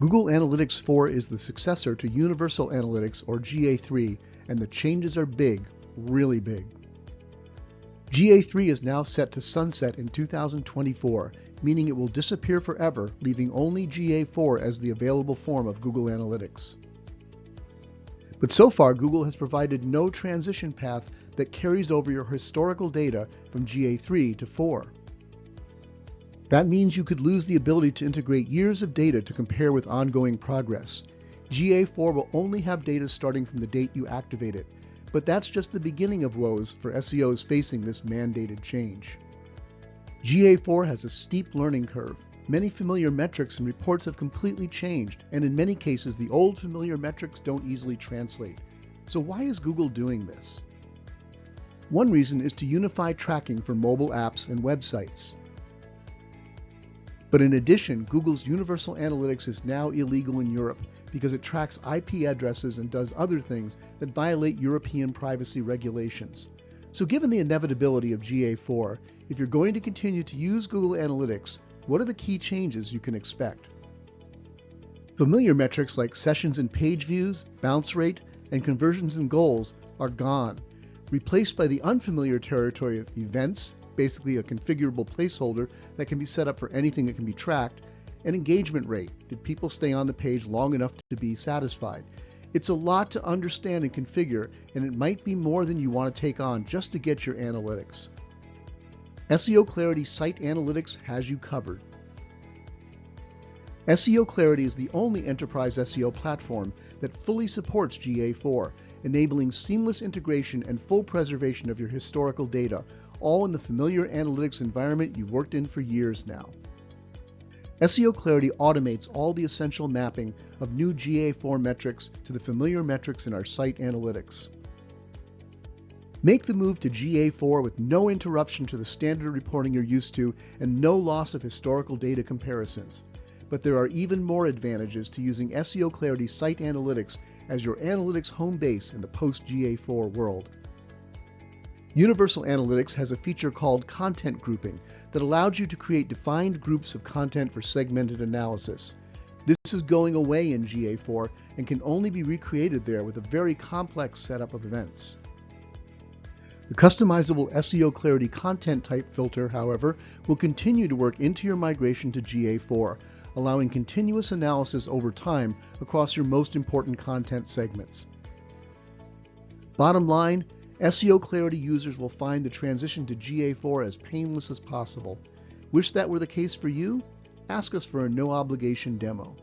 Google Analytics 4 is the successor to Universal Analytics, or GA3, and the changes are big, really big. GA3 is now set to sunset in 2024, meaning it will disappear forever, leaving only GA4 as the available form of Google Analytics. But so far, Google has provided no transition path that carries over your historical data from GA3 to 4. That means you could lose the ability to integrate years of data to compare with ongoing progress. GA4 will only have data starting from the date you activate it, but that's just the beginning of woes for SEOs facing this mandated change. GA4 has a steep learning curve. Many familiar metrics and reports have completely changed, and in many cases the old familiar metrics don't easily translate. So why is Google doing this? One reason is to unify tracking for mobile apps and websites. But in addition, Google's Universal Analytics is now illegal in Europe because it tracks IP addresses and does other things that violate European privacy regulations. So given the inevitability of GA4, if you're going to continue to use Google Analytics, what are the key changes you can expect? Familiar metrics like sessions and page views, bounce rate, and conversions and goals are gone, replaced by the unfamiliar territory of events, basically a configurable placeholder that can be set up for anything that can be tracked, and engagement rate. Did people stay on the page long enough to be satisfied? It's a lot to understand and configure, and it might be more than you want to take on just to get your analytics. seoClarity Site Analytics has you covered. seoClarity is the only enterprise SEO platform that fully supports GA4, enabling seamless integration and full preservation of your historical data, all in the familiar analytics environment you've worked in for years now. seoClarity automates all the essential mapping of new GA4 metrics to the familiar metrics in our site analytics. Make the move to GA4 with no interruption to the standard reporting you're used to and no loss of historical data comparisons. But there are even more advantages to using seoClarity Site Analytics as your analytics home base in the post-GA4 world. Universal Analytics has a feature called content grouping that allows you to create defined groups of content for segmented analysis. This is going away in GA4 and can only be recreated there with a very complex setup of events. The customizable seoClarity content type filter, however, will continue to work into your migration to GA4, allowing continuous analysis over time across your most important content segments. Bottom line, seoClarity users will find the transition to GA4 as painless as possible. Wish that were the case for you? Ask us for a no-obligation demo.